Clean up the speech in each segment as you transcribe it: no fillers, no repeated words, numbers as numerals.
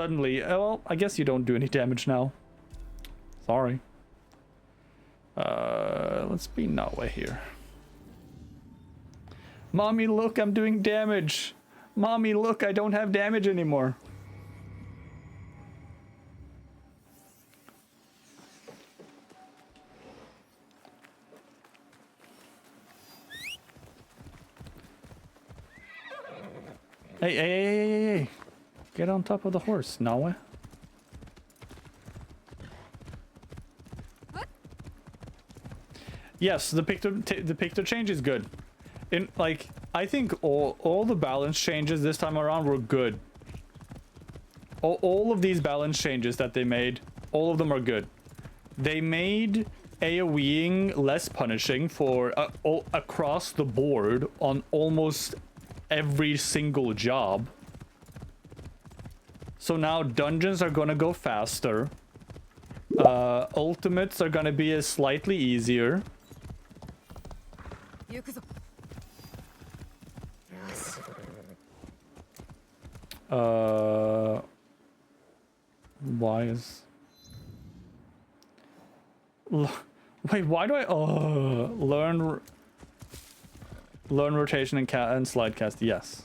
Suddenly, well, I guess you don't do any damage now. Sorry. Let's be Nawe here. Mommy, look, I'm doing damage. Mommy, look, I don't have damage anymore. Hey. Get on top of the horse, Nawe. Yes, the picture change is good. I think all the balance changes this time around were good. All of these balance changes that they made, all of them are good. They made AoEing less punishing for across the board on almost every single job. So now dungeons are gonna go faster. Ultimates are gonna be slightly easier. Why is... Wait, why do I... learn rotation and slide cast, yes.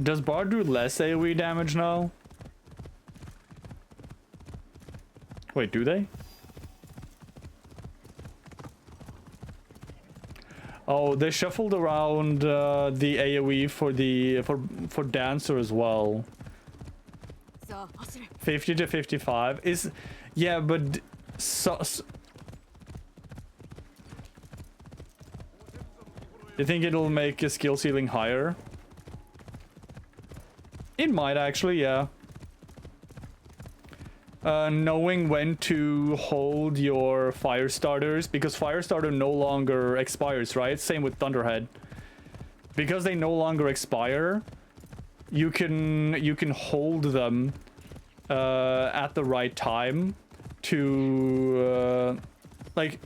Does Bard do less AoE damage now? Wait, do they? Oh, they shuffled around the AoE for Dancer as well. 50 to 55 is, yeah, but you think it'll make a skill ceiling higher? It might actually, yeah. Knowing when to hold your fire starters, because fire starter no longer expires, right? Same with Thunderhead. Because they no longer expire, you can hold them at the right time to like,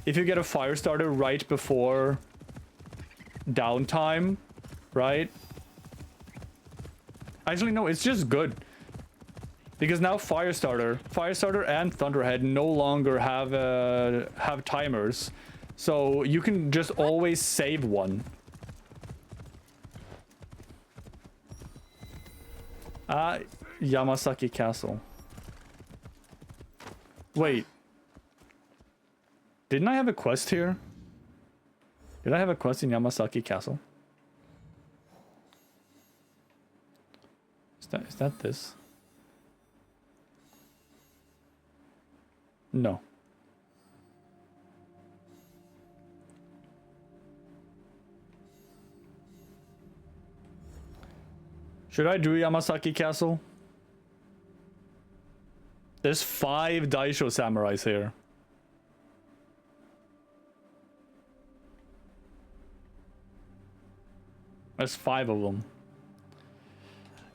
if you get a fire starter right before downtime, right? Actually, no, it's just good. Because now Firestarter and Thunderhead no longer have timers, so you can just always save one. Yamasaki Castle. Wait. Didn't I have a quest here? Did I have a quest in Yamasaki Castle? Is that this? No. Should I do Yamasaki Castle? There's 5 Daisho samurais here. There's 5 of them.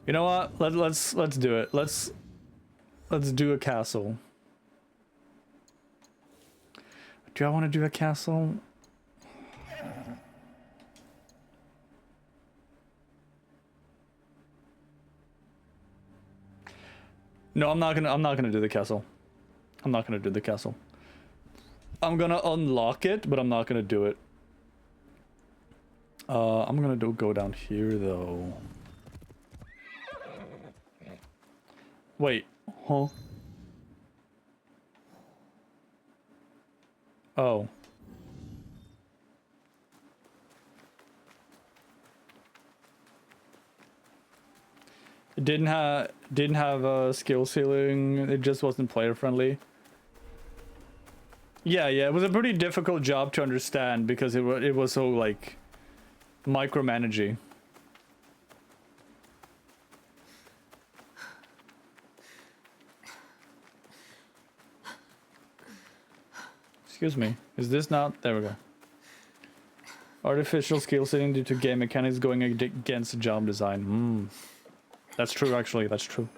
You know what? Let's do it. Let's do a castle. Do I want to do a castle? No, I'm not gonna do the castle. I'm not gonna do the castle. I'm gonna unlock it, but I'm not gonna do it. I'm gonna go down here though. Wait, huh? Oh. It didn't have a skill ceiling. It just wasn't player friendly. Yeah, it was a pretty difficult job to understand because it was so like micromanaging. Excuse me. Is this not? There we go. Artificial skill setting due to game mechanics going against job design. That's true, actually. That's true.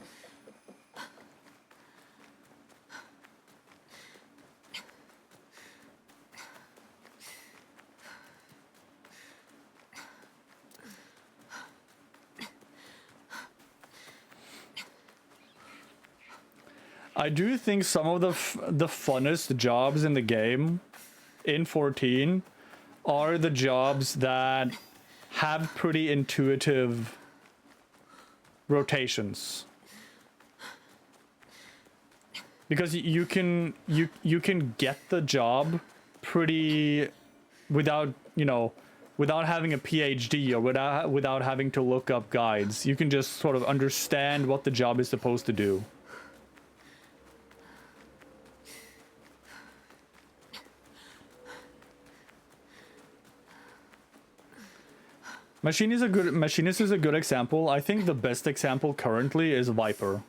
I do think some of the funnest jobs in the game in 14 are the jobs that have pretty intuitive rotations. Because you can get the job pretty without, you know, without having a PhD or without having to look up guides. You can just sort of understand what the job is supposed to do. Machinist is a good example. I think the best example currently is Viper.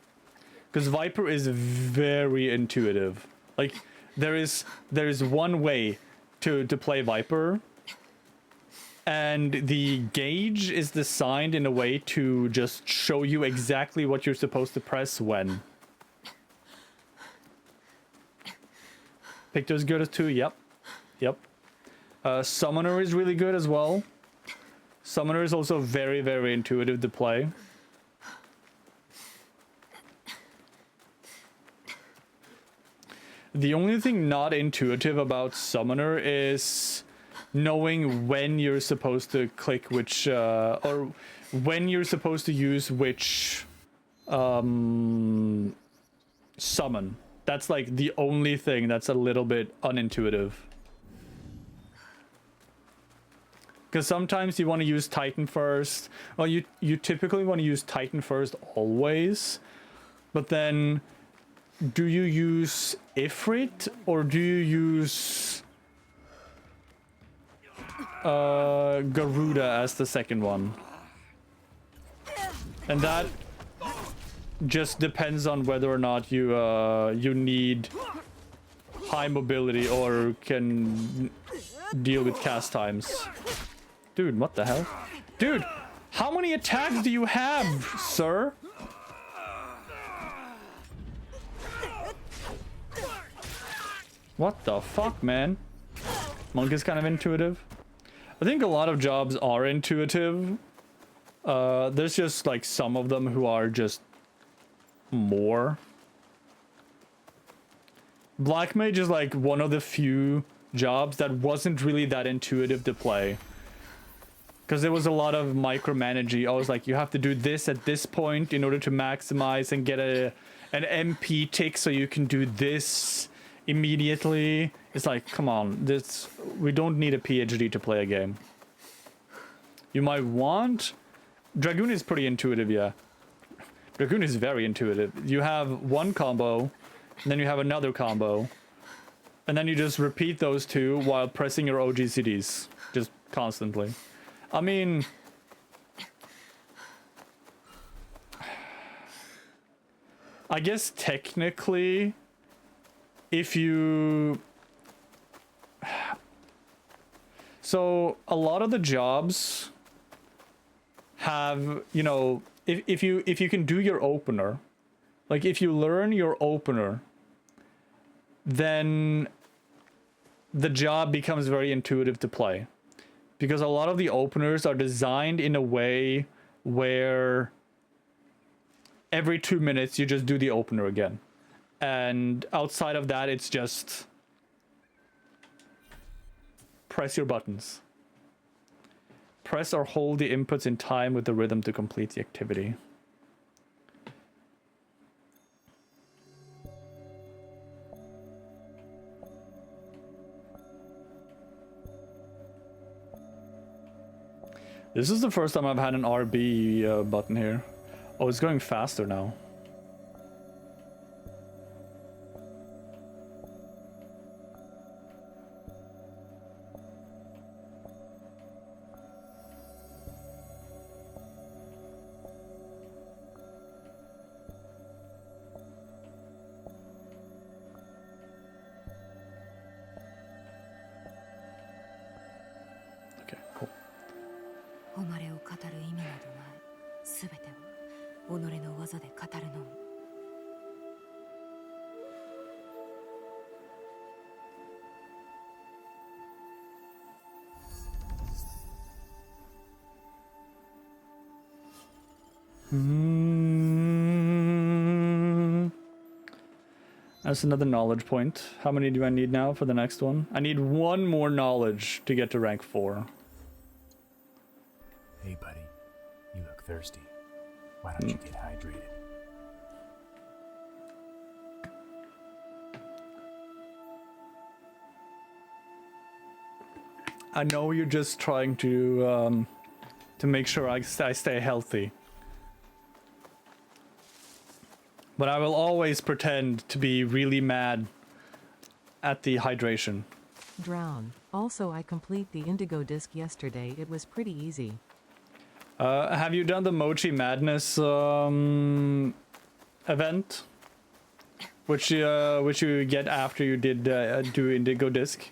Because Viper is very intuitive. Like, there is one way to play Viper. And the gauge is designed in a way to just show you exactly what you're supposed to press when. Picto's good as too, yep. Yep. Summoner is really good as well. Summoner is also very, very intuitive to play. The only thing not intuitive about Summoner is knowing when you're supposed to click which, or when you're supposed to use which summon. That's like the only thing that's a little bit unintuitive. Because sometimes you want to use Titan first. Well, you typically want to use Titan first always. But then, do you use Ifrit or do you use Garuda as the second one? And that just depends on whether or not you you need high mobility or can deal with cast times. Dude, what the hell? Dude, how many attacks do you have, sir? What the fuck, man? Monk is kind of intuitive. I think a lot of jobs are intuitive. There's just like some of them who are just more. Black Mage is like one of the few jobs that wasn't really that intuitive to play. Because there was a lot of micromanaging. I was like, you have to do this at this point in order to maximize and get an MP tick so you can do this immediately. It's like, come on, we don't need a PhD to play a game. You might want... Dragoon is pretty intuitive, yeah. Dragoon is very intuitive. You have one combo, and then you have another combo. And then you just repeat those two while pressing your OGCDs. Just constantly. I mean... I guess technically, if you... So, a lot of the jobs have, you know, if you can do your opener, like if you learn your opener, then the job becomes very intuitive to play. Because a lot of the openers are designed in a way where every 2 minutes you just do the opener again. And outside of that, it's just press your buttons. Press or hold the inputs in time with the rhythm to complete the activity. This is the first time I've had an RB button here. Oh, it's going faster now. Okay, cool. 誉れを語る意味などない。すべては己の技で語るのみ。That's another knowledge point. How many do I need now for the next one? I need one more knowledge to get to rank 4. Hey, buddy. You look thirsty. Why don't you get hydrated? I know you're just trying to make sure I stay healthy. But I will always pretend to be really mad at the hydration. Drown. Also, I complete the Indigo disc yesterday. It was pretty easy. Have you done the Mochi Madness event? Which you get after you did do Indigo disc?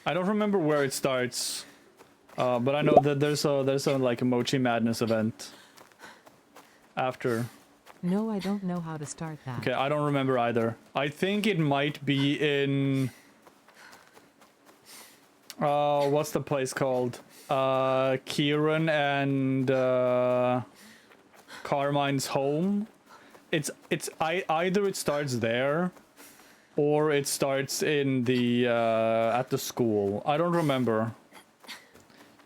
I don't remember where it starts. But I know that there's a like a Mochi Madness event after. No, I don't know how to start that. Okay, I don't remember either. I think it might be in what's the place called? Kieran and Carmine's home. Either it starts there or it starts in the at the school. I don't remember.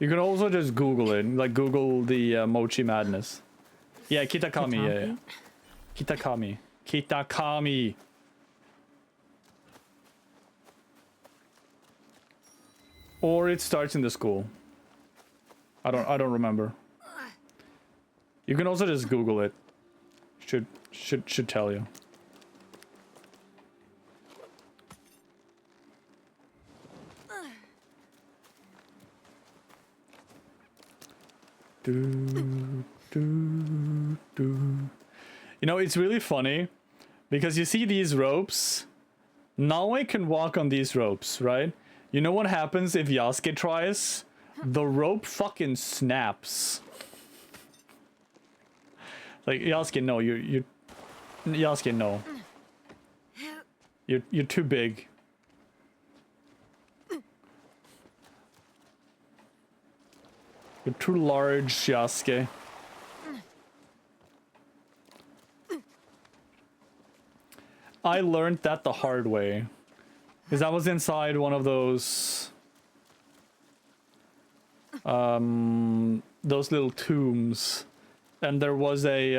You can also just Google it, like Google the Mochi Madness. Yeah, Kitakami, yeah. Kitakami. Or it starts in the school. I don't remember. You can also just Google it. Should tell you. You know, it's really funny because you see these ropes. Now I can walk on these ropes, right? You know what happens if Yasuke tries? The rope fucking snaps. Like, Yasuke, no, you Yasuke, no. You're too big. You're too large, Yasuke. I learned that the hard way. Because I was inside one of those little tombs. And there was a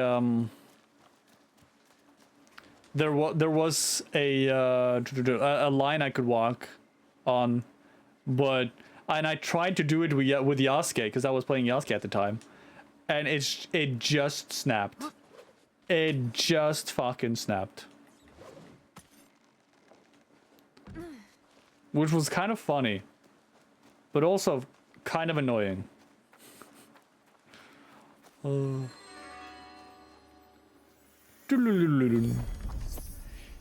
there was a line I could walk on, and I tried to do it with Yasuke because I was playing Yasuke at the time, and it just snapped. It just fucking snapped, which was kind of funny, but also kind of annoying.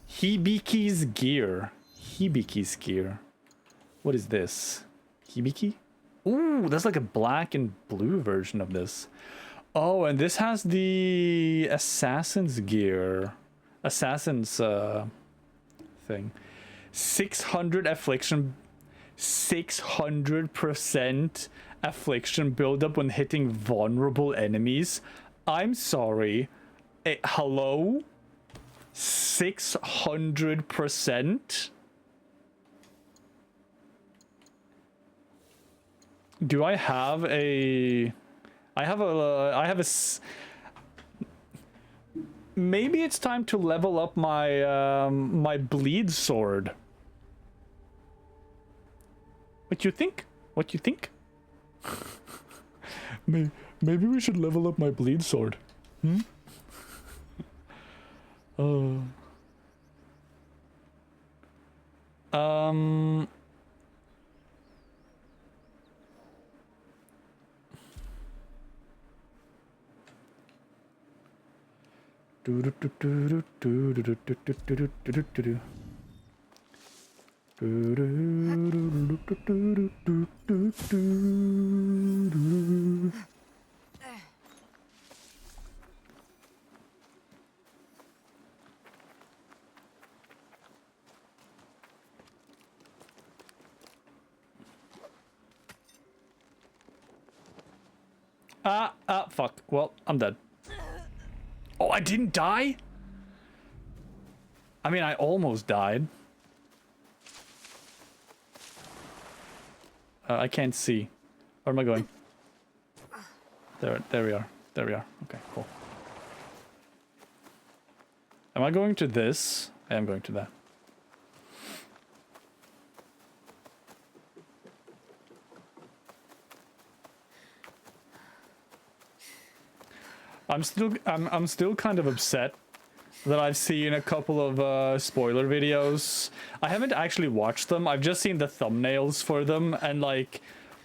Hibiki's gear. Hibiki's gear. What is this? Hibiki? Ooh, that's like a black and blue version of this. Oh, and this has the assassin's gear. Assassin's thing. 600 affliction. 600% affliction buildup when hitting vulnerable enemies. I'm sorry. Hello? 600%? Do I have a... Maybe it's time to level up my my bleed sword. What you think? What you think? Maybe we should level up my bleed sword. Hmm? Fuck. Well, I'm dead. Oh, I didn't die? I mean, I almost died. I can't see. Where am I going? There we are. There we are. Okay, cool. Am I going to this? I am going to that. I'm still kind of upset that I've seen a couple of spoiler videos. I haven't actually watched them. I've just seen the thumbnails for them, and like,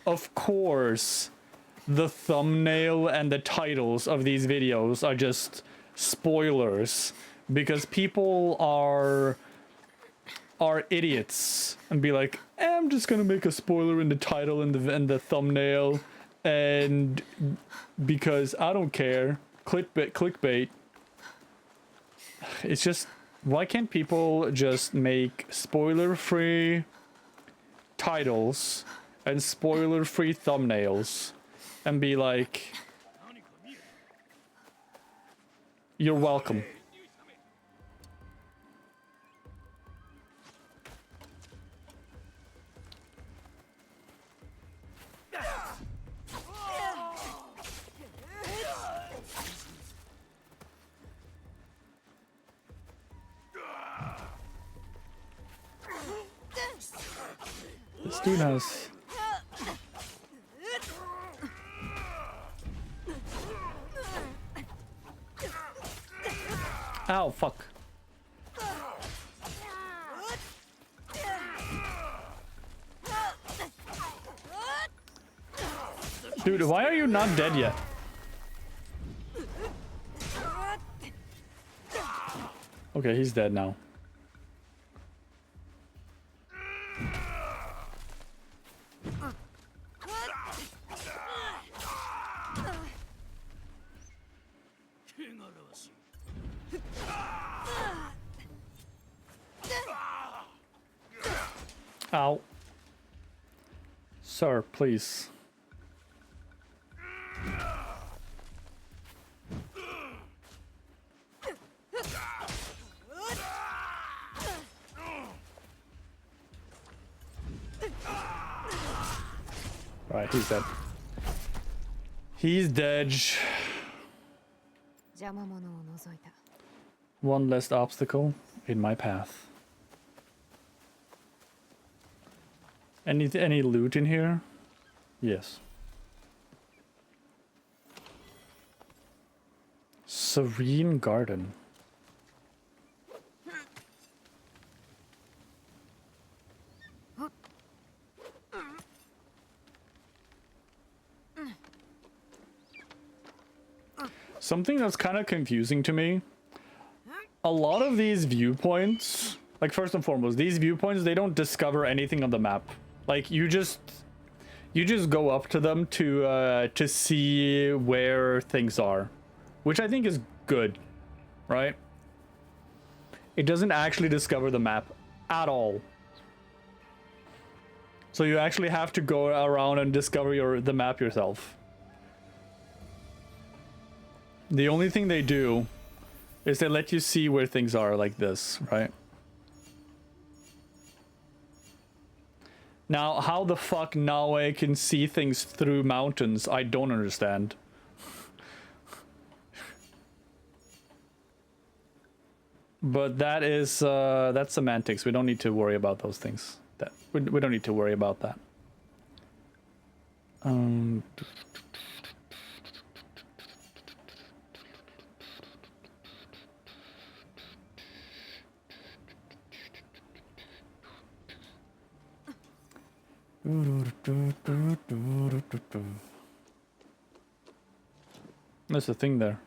of course, the thumbnail and the titles of these videos are just spoilers because people are idiots and be like, I'm just gonna make a spoiler in the title and the thumbnail, and because I don't care. Clickbait. It's just, why can't people just make spoiler-free titles and spoiler-free thumbnails and be like, you're welcome. This dude has... Ow, fuck. Dude, why are you not dead yet? Okay, he's dead now. Ow. Sir, please. Alright, he's dead. He's dead. 邪魔者を除いた。 One less obstacle in my path. Any loot in here? Yes. Serene garden. Something that's kind of confusing to me. A lot of these viewpoints, like first and foremost, these viewpoints, they don't discover anything on the map. Like you just go up to them to see where things are, which I think is good, right? It doesn't actually discover the map at all. So you actually have to go around and discover the map yourself. The only thing they do is they let you see where things are like this, right? Now, how the fuck Naue can see things through mountains, I don't understand. But that is, that's semantics. We don't need to worry about those things. We don't need to worry about that. There's a thing there.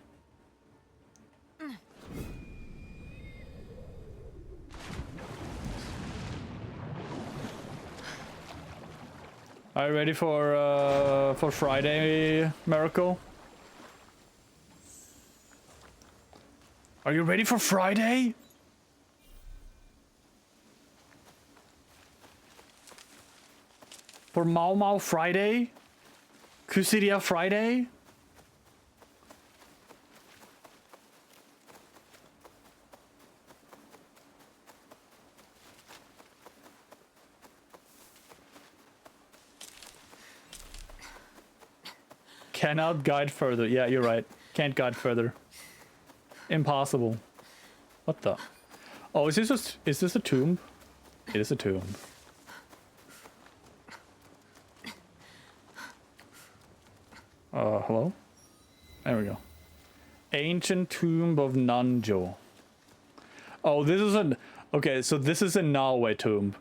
Are you ready for Friday, Miracle? Are you ready for Friday? For Mau Mau Friday? Kusiria Friday? Cannot guide further. Yeah, you're right. Can't guide further. Impossible. What the? Oh, is this a tomb? It is a tomb. Hello? There we go. Ancient Tomb of Nanjo. Oh, this is an... Okay, so this is a Nawe tomb.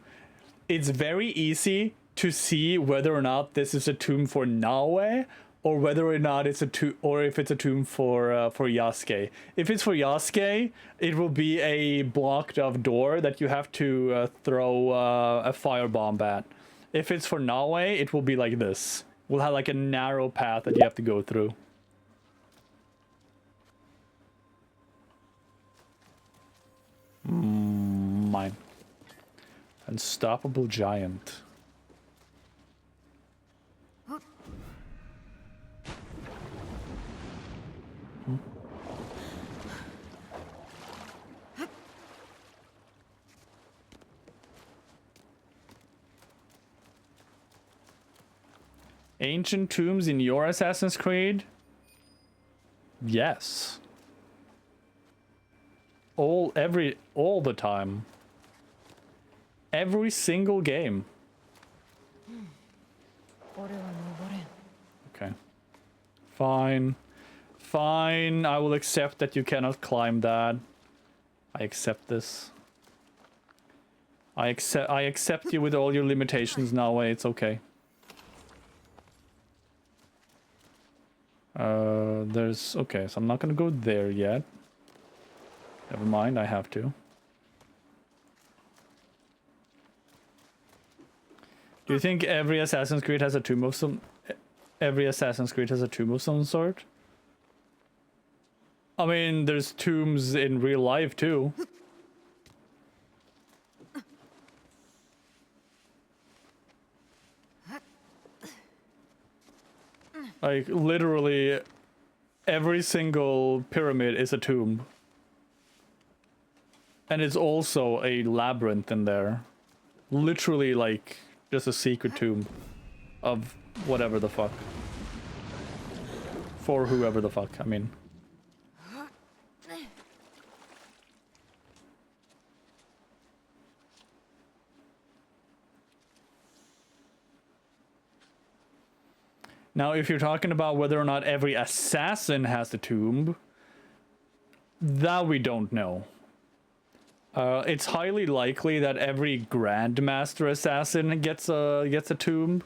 It's very easy to see whether or not this is a tomb for Nawe, or whether or not it's a tomb, or if it's a tomb for Yasuke. If it's for Yasuke, it will be a blocked off door that you have to throw a firebomb at. If it's for Nawe, it will be like this. We'll have like a narrow path that you have to go through. Mine. Unstoppable giant. Ancient tombs in your Assassin's Creed? Yes. All the time. Every single game. Okay. Fine. Fine, I will accept that you cannot climb that. I accept this. I accept you with all your limitations now, it's okay. Okay, so I'm not gonna go there yet. Never mind, I have to. Do you think every Assassin's Creed has a tomb of some... Every Assassin's Creed has a tomb of some sort? I mean, there's tombs in real life too. Like, literally, every single pyramid is a tomb. And it's also a labyrinth in there. Literally, like, just a secret tomb of whatever the fuck. For whoever the fuck, I mean. Now, if you're talking about whether or not every assassin has a tomb, that we don't know. It's highly likely that every Grandmaster assassin gets a tomb,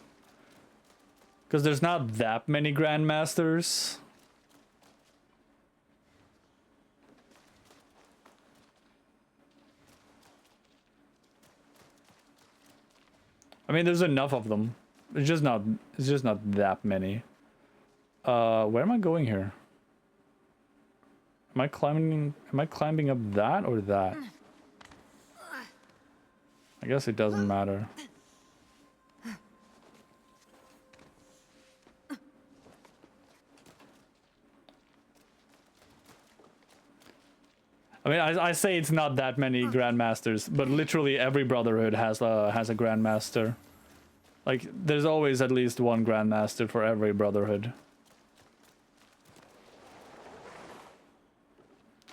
because there's not that many Grandmasters. I mean, there's enough of them. It's just not that many. Where am I going here? Am I climbing up that or that? I guess it doesn't matter. I mean, I say it's not that many Grandmasters, but literally every Brotherhood has a Grandmaster. Like, there's always at least one Grandmaster for every Brotherhood.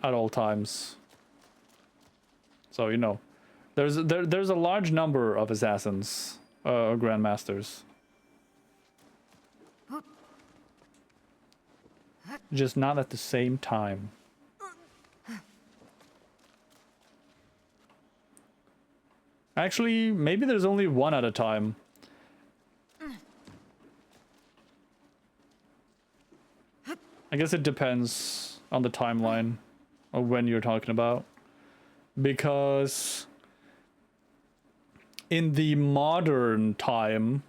At all times. So, you know, there's a large number of assassins, Grandmasters. Just not at the same time. Actually, maybe there's only one at a time. I guess it depends on the timeline of when you're talking about. Because in the modern time,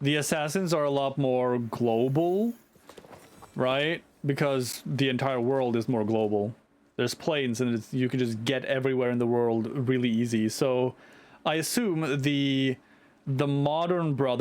the assassins are a lot more global, right? Because the entire world is more global. There's planes and you can just get everywhere in the world really easy. So I assume the modern brother